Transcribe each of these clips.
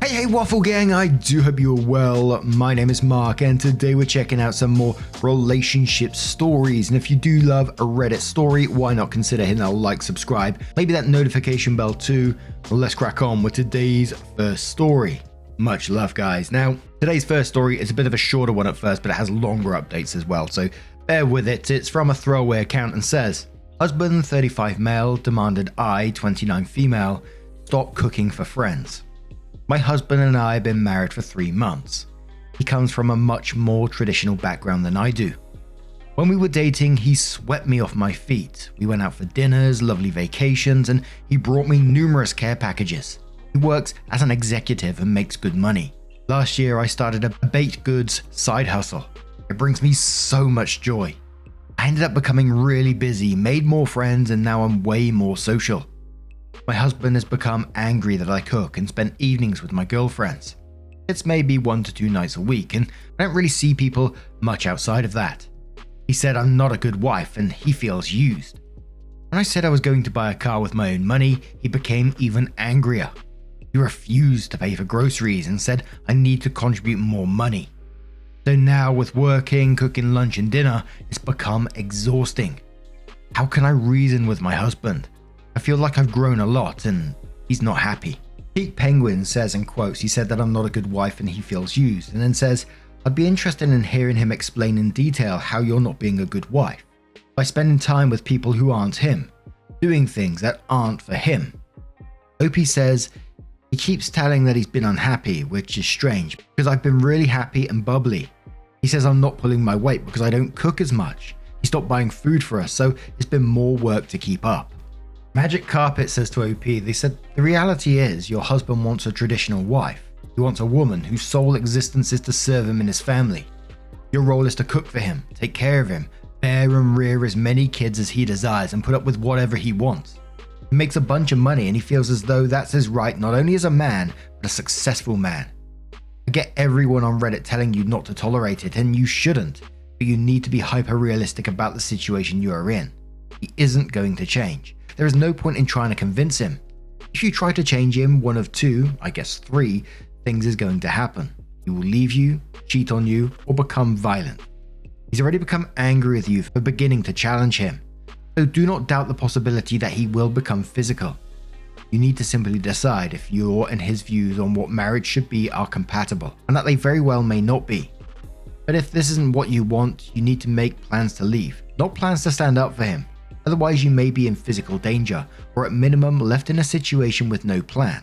Hey Waffle Gang, I do hope you're well. My name is Mark and today we're checking out some more relationship stories. And if you do love a Reddit story, why not consider hitting that like, subscribe, maybe that notification bell too. Well, let's crack on with today's first story. Much love, guys. Now, today's first story is a bit of a shorter one at first, but it has longer updates as well, so bear with it. It's from a throwaway account and says, husband 35 male demanded I 29 female stop cooking for friends. My husband and I have been married for 3 months. He comes from a much more traditional background than I do. When we were dating, he swept me off my feet. We went out for dinners, lovely vacations, and he brought me numerous care packages. He works as an executive and makes good money. Last year, I started a baked goods side hustle. It brings me so much joy. I ended up becoming really busy, made more friends, and now I'm way more social. My husband has become angry that I cook and spend evenings with my girlfriends. It's maybe 1 to 2 nights a week, and I don't really see people much outside of that. He said I'm not a good wife and he feels used. When I said I was going to buy a car with my own money, he became even angrier. He refused to pay for groceries and said I need to contribute more money. So now with working, cooking lunch and dinner, it's become exhausting. How can I reason with my husband? I feel like I've grown a lot and he's not happy. Peak Penguin says in quotes, he said that I'm not a good wife and he feels used, and then says, I'd be interested in hearing him explain in detail how you're not being a good wife. By spending time with people who aren't him, doing things that aren't for him. OP says, he keeps telling that he's been unhappy, which is strange because I've been really happy and bubbly. He says I'm not pulling my weight because I don't cook as much. He stopped buying food for us, so it's been more work to keep up. Magic Carpet says to OP, they said, the reality is your husband wants a traditional wife. He wants a woman whose sole existence is to serve him and his family. Your role is to cook for him, take care of him, bear and rear as many kids as he desires and put up with whatever he wants. He makes a bunch of money and he feels as though that's his right not only as a man, but a successful man. I get everyone on Reddit telling you not to tolerate it, and you shouldn't, but you need to be hyper realistic about the situation you are in. He isn't going to change. There is no point in trying to convince him. If you try to change him, 1 of 2, I guess 3, things is going to happen. He will leave you, cheat on you, or become violent. He's already become angry with you for beginning to challenge him. So do not doubt the possibility that he will become physical. You need to simply decide if your and his views on what marriage should be are compatible, and that they very well may not be. But if this isn't what you want, you need to make plans to leave, not plans to stand up for him. Otherwise you may be in physical danger, or at minimum left in a situation with no plan.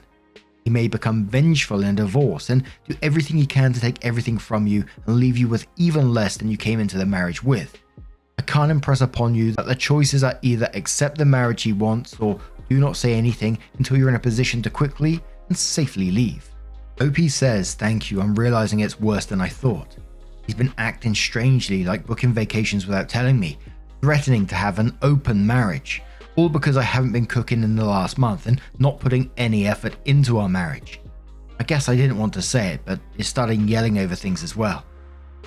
He may become vengeful in a divorce and do everything he can to take everything from you and leave you with even less than you came into the marriage with. I can't impress upon you that the choices are either accept the marriage he wants or do not say anything until you're in a position to quickly and safely leave. OP says, thank you, I'm realizing it's worse than I thought. He's been acting strangely, like booking vacations without telling me, threatening to have an open marriage, all because I haven't been cooking in the last month and not putting any effort into our marriage. I guess I didn't want to say it, but he started yelling over things as well.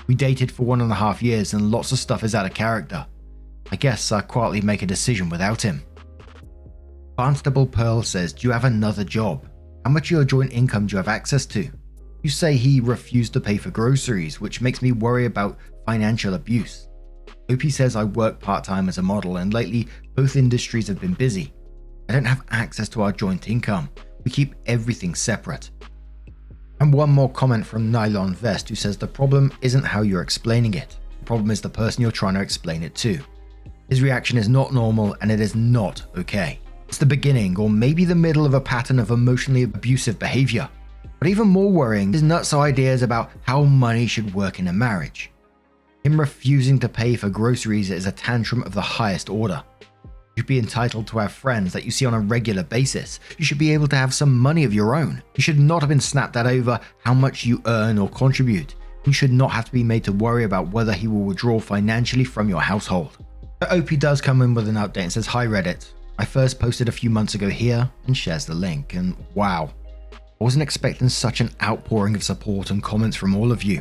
We dated for 1.5 years and lots of stuff is out of character. I guess I quietly make a decision without him. Barnstable Pearl says, do you have another job? How much of your joint income do you have access to? You say he refused to pay for groceries, which makes me worry about financial abuse. OP says I work part-time as a model and lately both industries have been busy. I don't have access to our joint income. We keep everything separate. And one more comment from Nylon Vest who says the problem isn't how you're explaining it. The problem is the person you're trying to explain it to. His reaction is not normal and it is not okay. It's the beginning or maybe the middle of a pattern of emotionally abusive behavior. But even more worrying is nuts ideas about how money should work in a marriage. Him refusing to pay for groceries is a tantrum of the highest order. You should be entitled to have friends that you see on a regular basis. You should be able to have some money of your own. You should not have been snapped at over how much you earn or contribute. You should not have to be made to worry about whether he will withdraw financially from your household. But OP does come in with an update and says, hi Reddit. I first posted a few months ago here and shares the link, and wow. I wasn't expecting such an outpouring of support and comments from all of you.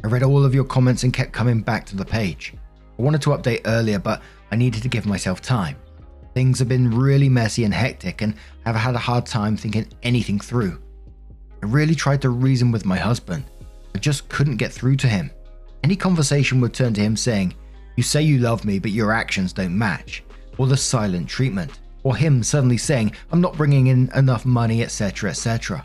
I read all of your comments and kept coming back to the page. I wanted to update earlier, but I needed to give myself time. Things have been really messy and hectic, and I've had a hard time thinking anything through. I I really tried to reason with my husband. I just couldn't get through to him. Any conversation would turn to him saying, "You say you love me, but your actions don't match," or the silent treatment, or him suddenly saying, "I'm not bringing in enough money," etc., etc.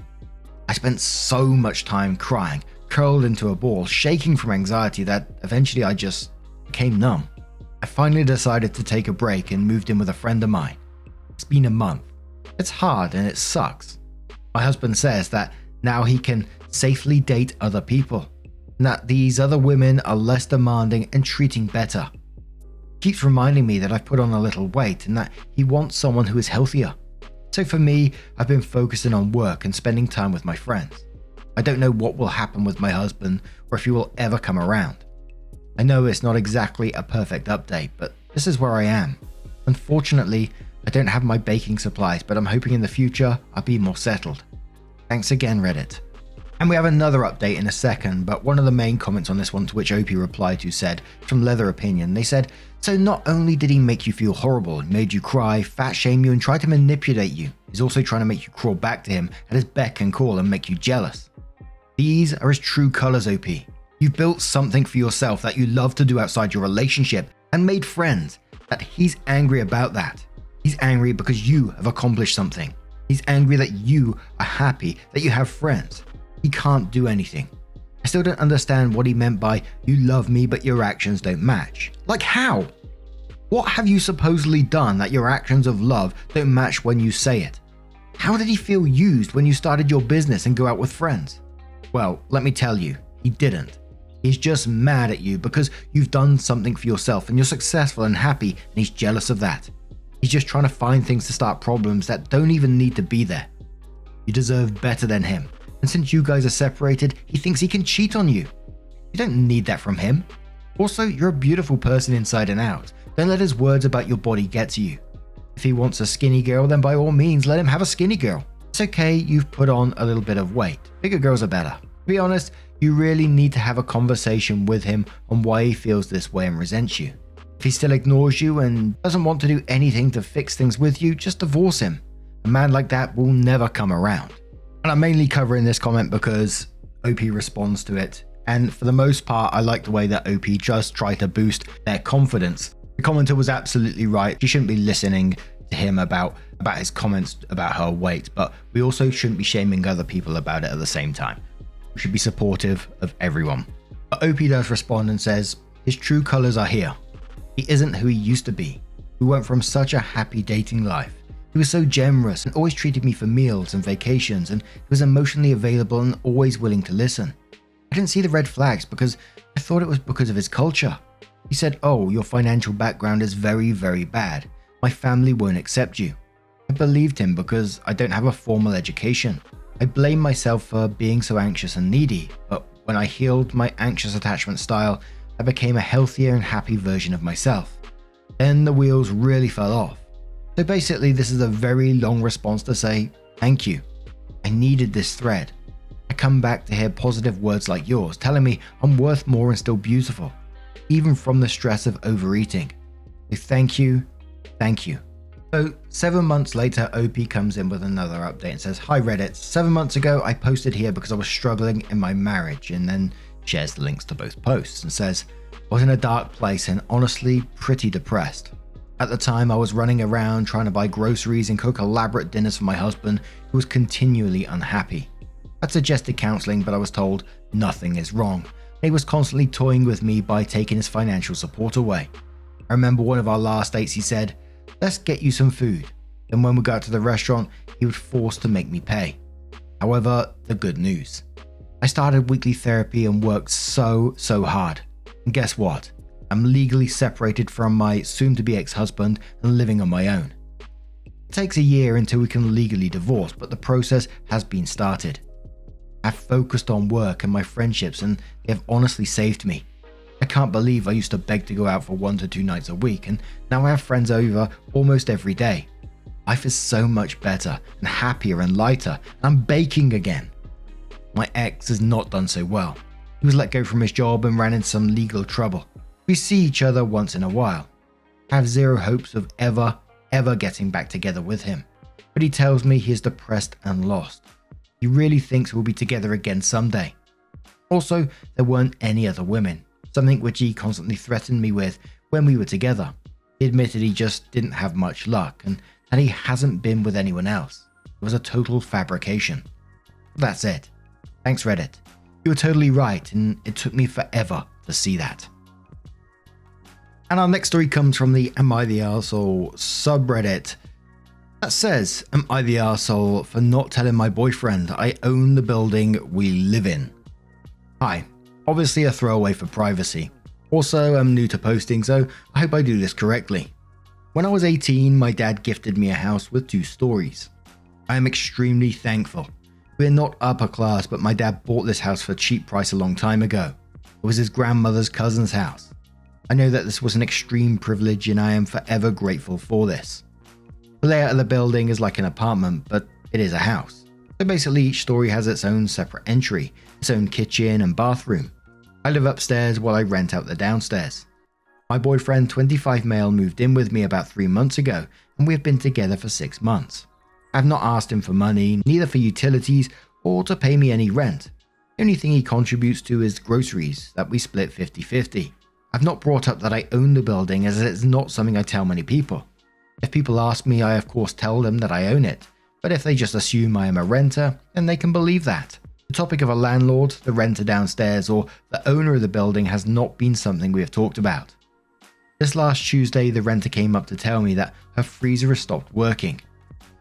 I spent so much time crying, curled into a ball, shaking from anxiety that eventually I just became numb. I finally decided to take a break and moved in with a friend of mine. It's been a month. It's hard and it sucks. My husband says that now he can safely date other people, and that these other women are less demanding and treating better. He keeps reminding me that I've put on a little weight and that he wants someone who is healthier. So for me, I've been focusing on work and spending time with my friends. I don't know what will happen with my husband or if he will ever come around. I know it's not exactly a perfect update, but this is where I am. Unfortunately, I don't have my baking supplies, but I'm hoping in the future I'll be more settled. Thanks again, Reddit. And we have another update in a second, but one of the main comments on this one to which OP replied to said, from Leather Opinion, they said, "So not only did he make you feel horrible, made you cry, fat shame you and try to manipulate you, he's also trying to make you crawl back to him at his beck and call and make you jealous. These are his true colors, OP. You've built something for yourself that you love to do outside your relationship and made friends, that he's angry about that. He's angry because you have accomplished something. He's angry that you are happy, that you have friends. He can't do anything. I still don't understand what he meant by 'you love me but your actions don't match.' Like how? What have you supposedly done that your actions of love don't match when you say it? How did he feel used when you started your business and go out with friends? Well, let me tell you, he didn't. He's just mad at you because you've done something for yourself and you're successful and happy, and he's jealous of that. He's just trying to find things to start problems that don't even need to be there. You deserve better than him, and since you guys are separated, he thinks he can cheat on you. You don't need that from him. Also, you're a beautiful person inside and out. Don't let his words about your body get to you. If he wants a skinny girl, then by all means let him have a skinny girl. It's okay, you've put on a little bit of weight. Bigger girls are better. To be honest, you really need to have a conversation with him on why he feels this way and resents you. If he still ignores you and doesn't want to do anything to fix things with you, just divorce him. A man like that will never come around." And I'm mainly covering this comment because OP responds to it, and for the most part I like the way that OP just tried to boost their confidence. The commenter was absolutely right. She shouldn't be listening to him about his comments about her weight, but we also shouldn't be shaming other people about it at the same time. We should be supportive of everyone. But OP does respond and says, "His true colors are here. He isn't who he used to be. We went from such a happy dating life. He was so generous and always treated me for meals and vacations, and he was emotionally available and always willing to listen. I didn't see the red flags because I thought it was because of his culture. He said, 'Oh, your financial background is very, very bad. My family won't accept you.' I believed him because I don't have a formal education. I blame myself for being so anxious and needy, but when I healed my anxious attachment style, I became a healthier and happy version of myself. Then the wheels really fell off." So basically, this is a very long response to say, thank you. I needed this thread. I come back to hear positive words like yours, telling me I'm worth more and still beautiful, even from the stress of overeating. So thank you, thank you. So 7 months later, OP comes in with another update and says, "Hi Reddit, 7 months ago I posted here because I was struggling in my marriage," and then shares the links to both posts and says, "I was in a dark place and honestly pretty depressed. At the time I was running around trying to buy groceries and cook elaborate dinners for my husband, who was continually unhappy. I suggested counseling, but I was told nothing is wrong. He was constantly toying with me by taking his financial support away. I remember one of our last dates he said, 'Let's get you some food.' Then when we got to the restaurant, he was forced to make me pay. However, the good news. I started weekly therapy and worked so hard. And guess what? I'm legally separated from my soon-to-be ex-husband and living on my own. It takes a year until we can legally divorce, but the process has been started. I've focused on work and my friendships, and they have honestly saved me. I can't believe I used to beg to go out for 1 to 2 nights a week, and now I have friends over almost every day. Life is so much better and happier and lighter, and I'm baking again. My ex has not done so well. He was let go from his job and ran into some legal trouble. We see each other once in a while. I have zero hopes of ever getting back together with him, but he tells me he is depressed and lost. He really thinks we'll be together again someday. Also, there weren't any other women, something which he constantly threatened me with when we were together. He admitted he just didn't have much luck and that he hasn't been with anyone else. It was a total fabrication. That's it. Thanks, Reddit. You were totally right, and it took me forever to see that. And our next story comes from the Am I the Arsehole subreddit. That says, am I the arsehole for not telling my boyfriend I own the building we live in? Hi, obviously a throwaway for privacy. Also, I'm new to posting, so I hope I do this correctly. When I was 18, my dad gifted me a house with 2 stories. I am extremely thankful. We're not upper class, but my dad bought this house for a cheap price a long time ago. It was his grandmother's cousin's house. I know that this was an extreme privilege and I am forever grateful for this. The layout of the building is like an apartment, but it is a house. So basically each story has its own separate entry, its own kitchen and bathroom. I live upstairs while I rent out the downstairs. My boyfriend, 25 male, moved in with me about 3 months ago, and we have been together for 6 months. I have not asked him for money, neither for utilities or to pay me any rent. The only thing he contributes to is groceries that we split 50-50. I've not brought up that I own the building as it's not something I tell many people. If people ask me, I of course tell them that I own it, but if they just assume I am a renter, then they can believe that. The topic of a landlord, the renter downstairs, or the owner of the building has not been something we have talked about. This last Tuesday, the renter came up to tell me that her freezer has stopped working.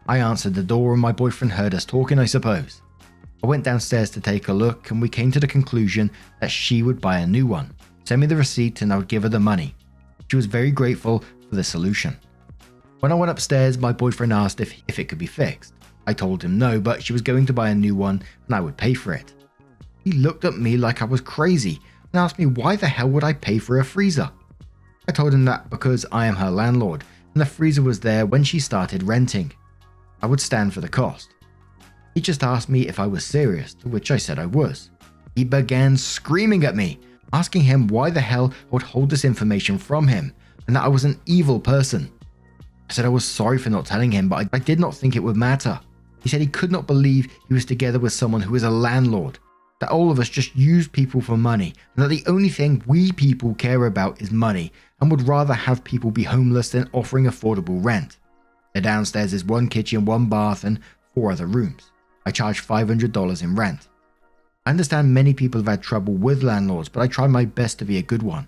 I answered the door and my boyfriend heard us talking, I suppose. I went downstairs to take a look and we came to the conclusion that she would buy a new one, send me the receipt and I would give her the money. She was very grateful for the solution. When I went upstairs, my boyfriend asked if it could be fixed. I told him no, but she was going to buy a new one and I would pay for it. He looked at me like I was crazy and asked me why the hell would I pay for a freezer? I told him that because I am her landlord and the freezer was there when she started renting. I would stand for the cost. He just asked me if I was serious, to which I said I was. He began screaming at me, asking him why the hell I would hold this information from him and that I was an evil person. I said I was sorry for not telling him, but I did not think it would matter. He said he could not believe he was together with someone who is a landlord, that all of us just use people for money, and that the only thing we people care about is money and would rather have people be homeless than offering affordable rent. The downstairs is 1 kitchen, 1 bath and 4 other rooms. I charge $500 in rent. I understand many people have had trouble with landlords, but I try my best to be a good one.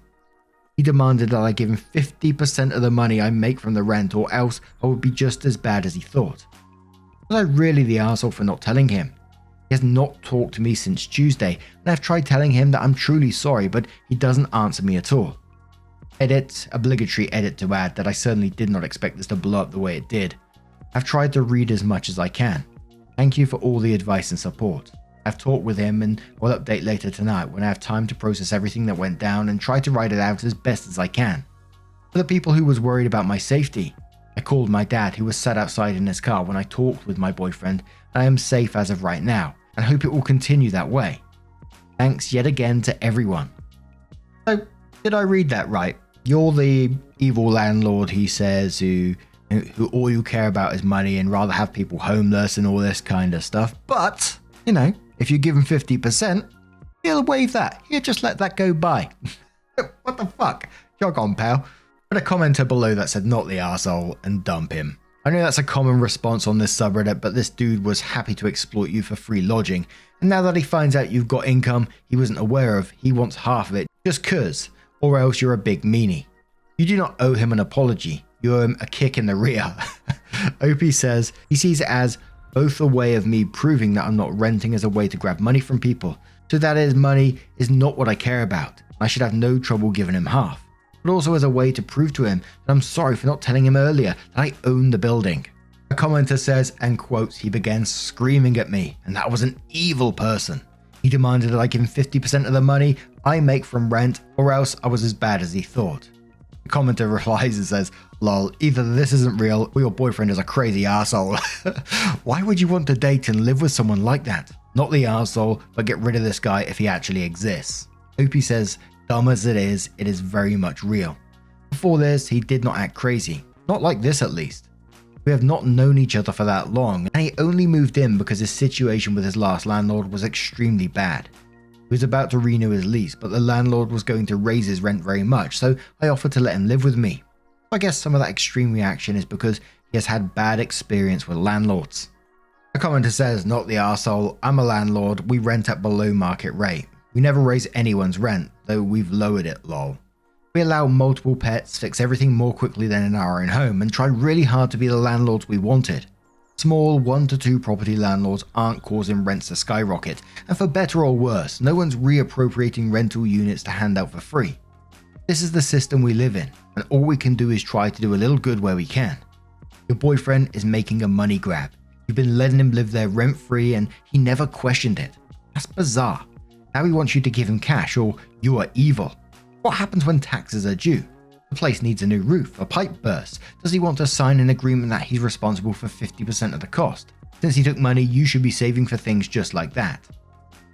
He demanded that I give him 50% of the money I make from the rent or else I would be just as bad as he thought. Was I really the arsehole for not telling him? He has not talked to me since Tuesday and I've tried telling him that I'm truly sorry, but he doesn't answer me at all. Edit, obligatory edit to add that I certainly did not expect this to blow up the way it did. I've tried to read as much as I can. Thank you for all the advice and support. I've talked with him and will update later tonight when I have time to process everything that went down and try to write it out as best as I can. For the people who was worried about my safety, I called my dad who was sat outside in his car when I talked with my boyfriend and I am safe as of right now and hope it will continue that way. Thanks yet again to everyone. So, did I read that right? You're the evil landlord, he says, who all you care about is money and rather have people homeless and all this kind of stuff. But, you know, if you give him 50%, he'll waive that. He'll just let that go by. What the fuck? Jog on, pal. But a commenter below that said not the arsehole and dump him. I know that's a common response on this subreddit, but this dude was happy to exploit you for free lodging. And now that he finds out you've got income he wasn't aware of, he wants half of it just cause, or else you're a big meanie. You do not owe him an apology. You owe him a kick in the rear. OP says he sees it as both a way of me proving that I'm not renting as a way to grab money from people, so that his money is not what I care about. I should have no trouble giving him half, but also as a way to prove to him that I'm sorry for not telling him earlier that I own the building. A commenter says, and quotes, he began screaming at me and that I was an evil person. He demanded that I give him 50% of the money I make from rent or else I was as bad as he thought. The commenter replies and says, lol, either this isn't real or your boyfriend is a crazy arsehole. Why would you want to date and live with someone like that? Not the arsehole, but get rid of this guy if he actually exists. OP says, dumb as it is very much real. Before this, he did not act crazy. Not like this at least. We have not known each other for that long, and he only moved in because his situation with his last landlord was extremely bad. He was about to renew his lease, but the landlord was going to raise his rent very much, so I offered to let him live with me. I guess some of that extreme reaction is because he has had bad experience with landlords. A commenter says, "Not the arsehole, I'm a landlord, we rent at below market rate. We never raise anyone's rent, though we've lowered it, lol. We allow multiple pets, fix everything more quickly than in our own home, and try really hard to be the landlords we wanted. Small 1 to 2 property landlords aren't causing rents to skyrocket, and for better or worse, no one's reappropriating rental units to hand out for free. This is the system we live in, and all we can do is try to do a little good where we can. Your boyfriend is making a money grab. You've been letting him live there rent-free and he never questioned it. That's bizarre. Now he wants you to give him cash, or you are evil. What happens when taxes are due? The place needs a new roof, a pipe burst. Does he want to sign an agreement that he's responsible for 50% of the cost? Since he took money, you should be saving for things just like that.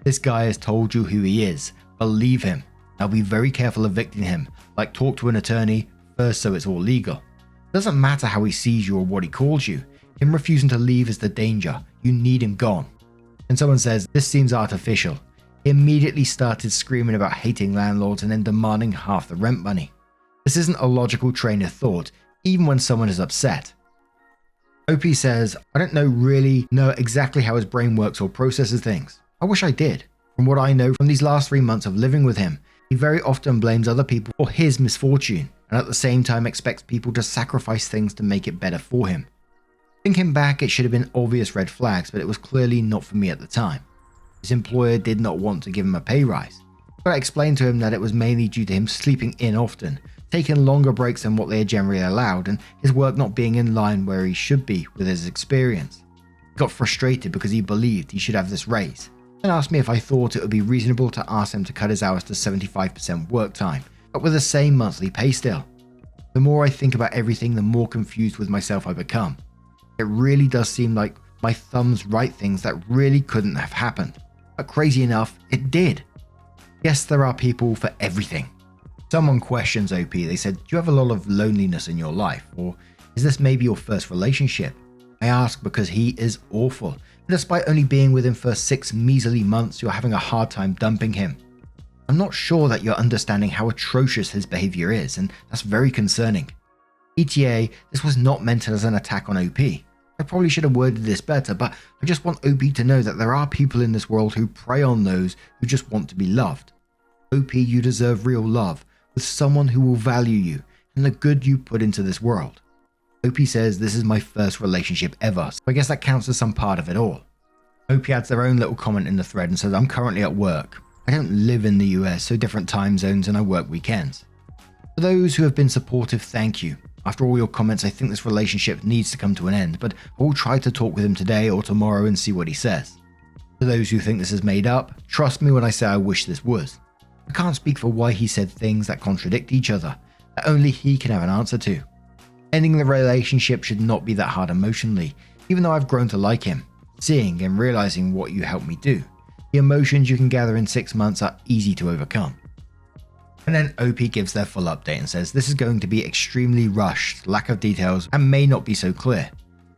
This guy has told you who he is. Believe him. Now be very careful evicting him. Like, talk to an attorney first so it's all legal. It doesn't matter how he sees you or what he calls you. Him refusing to leave is the danger. You need him gone." And someone says, "This seems artificial. He immediately started screaming about hating landlords and then demanding half the rent money. This isn't a logical train of thought, even when someone is upset." OP says, "I don't really know exactly how his brain works or processes things. I wish I did. From what I know from these last 3 months of living with him, he very often blames other people for his misfortune, and at the same time expects people to sacrifice things to make it better for him. Thinking back, it should have been obvious red flags, but it was clearly not for me at the time. His employer did not want to give him a pay rise, but I explained to him that it was mainly due to him sleeping in often, taking longer breaks than what they had generally allowed, and his work not being in line where he should be with his experience. He got frustrated because he believed he should have this raise, and asked me if I thought it would be reasonable to ask him to cut his hours to 75% work time, but with the same monthly pay still. The more I think about everything, the more confused with myself I become. It really does seem like my thumbs write things that really couldn't have happened. But crazy enough, it did. Yes, there are people for everything." Someone questions OP. They said, "Do you have a lot of loneliness in your life? Or is this maybe your first relationship?" I ask because he is awful. And despite only being with him for 6 measly months, you're having a hard time dumping him. I'm not sure that you're understanding how atrocious his behavior is, and that's very concerning. ETA, this was not meant as an attack on OP. I probably should have worded this better, but I just want OP to know that there are people in this world who prey on those who just want to be loved. OP, you deserve real love, with someone who will value you and the good you put into this world. OP says, "This is my first relationship ever, so I guess that counts as some part of it all." OP adds their own little comment in the thread and says, "I'm currently at work. I don't live in the US, so different time zones, and I work weekends. For those who have been supportive, thank you. After all your comments, I think this relationship needs to come to an end, but I will try to talk with him today or tomorrow and see what he says. For those who think this is made up, trust me when I say I wish this was. I can't speak for why he said things that contradict each other, that only he can have an answer to. Ending the relationship should not be that hard emotionally, even though I've grown to like him, seeing and realizing what you helped me do. The emotions you can gather in 6 months are easy to overcome." And then OP gives their full update and says, "This is going to be extremely rushed, lack of details, and may not be so clear.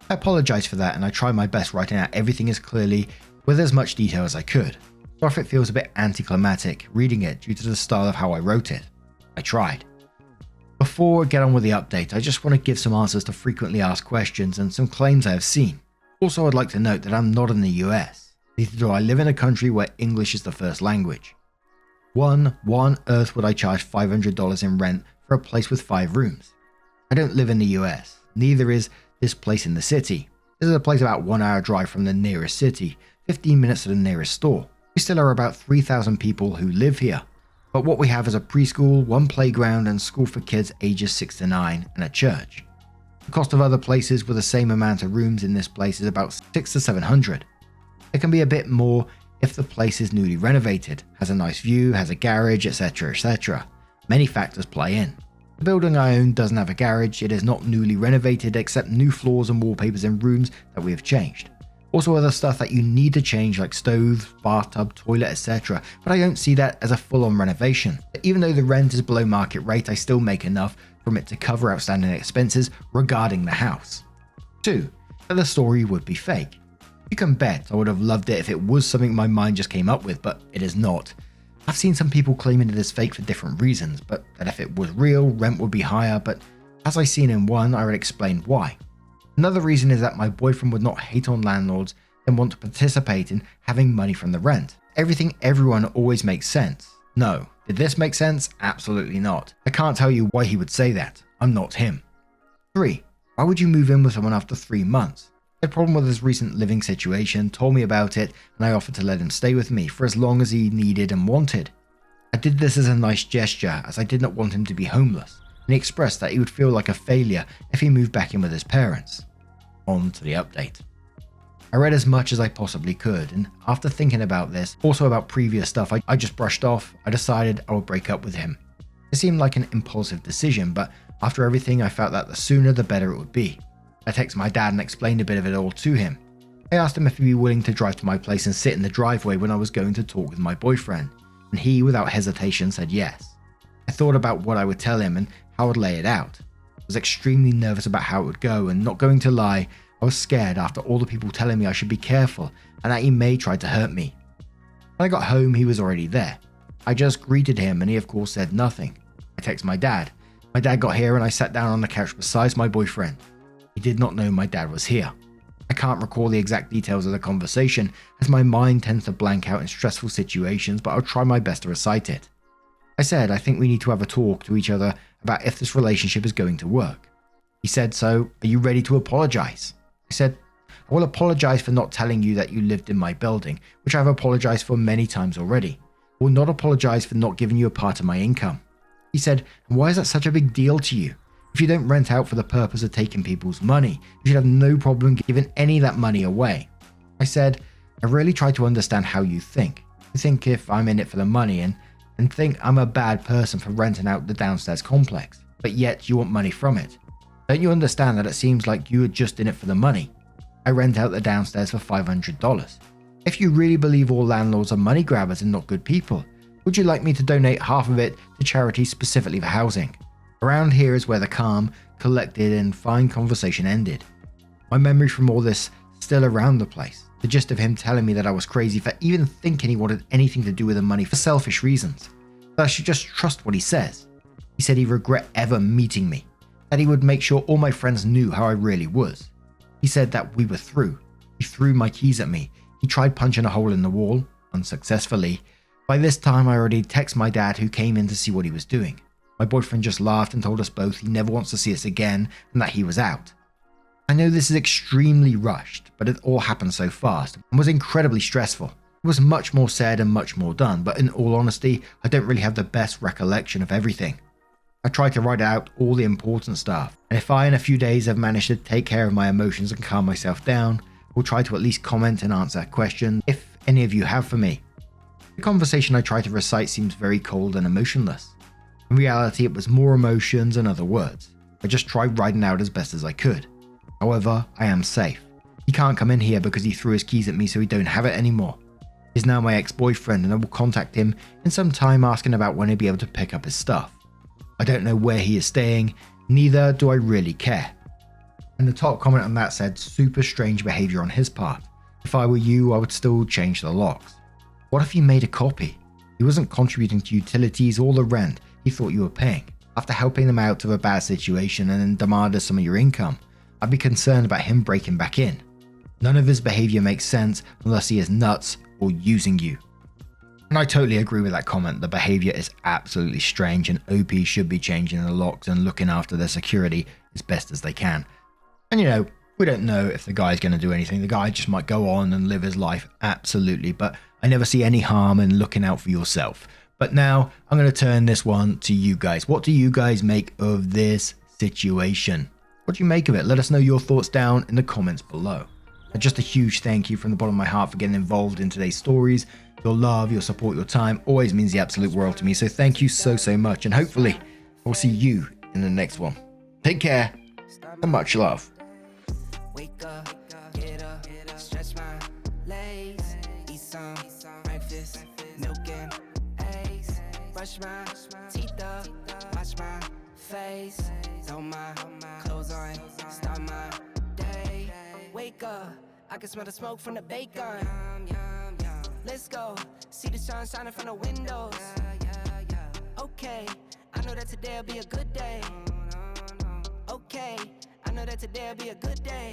I apologize for that, and I tried my best writing out everything as clearly with as much detail as I could. Or if it feels a bit anticlimactic reading it due to the style of how I wrote it. I tried. Before I get on with the update, I just want to give some answers to frequently asked questions and some claims I have seen. Also, I'd like to note that I'm not in the US. Neither do I live in a country where English is the first language. Why on earth would I charge $500 in rent for a place with 5 rooms? I don't live in the US. Neither is this place in the city. This is a place about 1 hour drive from the nearest city, 15 minutes to the nearest store. We still are about 3,000 people who live here. But what we have is a preschool, 1 playground, and school for kids ages 6 to 9, and a church. The cost of other places with the same amount of rooms in this place is about $600 to $700. It can be a bit more if the place is newly renovated, has a nice view, has a garage, etc, etc. Many factors play in. The building I own doesn't have a garage, it is not newly renovated except new floors and wallpapers in rooms that we have changed. Also other stuff that you need to change like stoves, bathtub, toilet, etc, but I don't see that as a full-on renovation. Even though the rent is below market rate, I still make enough from it to cover outstanding expenses regarding the house. 2. That the story would be fake. You can bet I would have loved it if it was something my mind just came up with, but it is not. I've seen some people claiming it is fake for different reasons, but that if it was real, rent would be higher, but as I seen in one, I would explain why. Another reason is that my boyfriend would not hate on landlords and want to participate in having money from the rent. Everyone always makes sense. No. Did this make sense? Absolutely not. I can't tell you why he would say that. I'm not him. 3. Why would you move in with someone after 3 months? He had a problem with his recent living situation, told me about it, and I offered to let him stay with me for as long as he needed and wanted. I did this as a nice gesture, as I did not want him to be homeless, and he expressed that he would feel like a failure if he moved back in with his parents. On to the update. I read as much as I possibly could, and after thinking about this, also about previous stuff I just brushed off, I decided I would break up with him. It seemed like an impulsive decision, but after everything I felt that the sooner the better it would be. I texted my dad and explained a bit of it all to him. I asked him if he'd be willing to drive to my place and sit in the driveway when I was going to talk with my boyfriend, and he, without hesitation, said yes. I thought about what I would tell him and how I would lay it out. I was extremely nervous about how it would go, and not going to lie, I was scared after all the people telling me I should be careful and that he may try to hurt me. When I got home, he was already there. I just greeted him and he of course said nothing. I texted my dad. My dad got here and I sat down on the couch beside my boyfriend. He did not know my dad was here. I can't recall the exact details of the conversation as my mind tends to blank out in stressful situations, but I'll try my best to recite it. I said I think we need to have a talk to each other about if this relationship is going to work. He said, so are you ready to apologize? I said, I will apologize for not telling you that you lived in my building, which I've apologized for many times already. I will not apologize for not giving you a part of my income. He said, and why is that such a big deal to you? If you don't rent out for the purpose of taking people's money, you should have no problem giving any of that money away. I said, I really try to understand how you think. You think if I'm in it for the money and think I'm a bad person for renting out the downstairs complex, but yet you want money from it. Don't you understand that it seems like you are just in it for the money? I rent out the downstairs for $500. If you really believe all landlords are money grabbers and not good people, would you like me to donate half of it to charities specifically for housing? Around here is where the calm, collected and fine conversation ended. My memory from all this still around the place. The gist of him telling me that I was crazy for even thinking he wanted anything to do with the money for selfish reasons. That I should just trust what he says. He said he'd regret ever meeting me. That he would make sure all my friends knew how I really was. He said that we were through. He threw my keys at me. He tried punching a hole in the wall, unsuccessfully. By this time I already texted my dad, who came in to see what he was doing. My boyfriend just laughed and told us both he never wants to see us again and that he was out. I know this is extremely rushed, but it all happened so fast and was incredibly stressful. It was much more said and much more done, but in all honesty, I don't really have the best recollection of everything. I tried to write out all the important stuff, and if I in a few days have managed to take care of my emotions and calm myself down, will try to at least comment and answer questions if any of you have for me. The conversation I tried to recite seems very cold and emotionless. In reality, it was more emotions and other words. I just tried writing out as best as I could. However, I am safe. He can't come in here because he threw his keys at me, so he don't have it anymore. He's now my ex-boyfriend and I will contact him in some time asking about when he'll be able to pick up his stuff. I don't know where he is staying, neither do I really care. And the top comment on that said, super strange behavior on his part. If I were you, I would still change the locks. What if you made a copy? He wasn't contributing to utilities or the rent he thought you were paying. After helping them out of a bad situation and then demanded some of your income, I'd be concerned about him breaking back in. None of his behavior makes sense unless he is nuts or using you. And I totally agree with that comment. The behavior is absolutely strange and OP should be changing the locks and looking after their security as best as they can. And we don't know if the guy's going to do anything. The guy just might go on and live his life, absolutely, but I never see any harm in looking out for yourself. But now I'm going to turn this one to you guys. What do you guys make of this situation? What do you make of it? Let us know your thoughts down in the comments below. And just a huge thank you from the bottom of my heart for getting involved in today's stories. Your love, your support, your time always means the absolute world to me. So thank you so much. And hopefully I'll see you in the next one. Take care and much love. Wake up, get up, stretch my legs, eat some breakfast, milk and eggs, brush my teeth up, wash my face, throw my clothes on, start my day. wake up, I can smell the smoke from the bacon. Let's go, see the sun shining from the windows. Okay, I know that today'll be a good day. Okay, I know that today'll be a good day.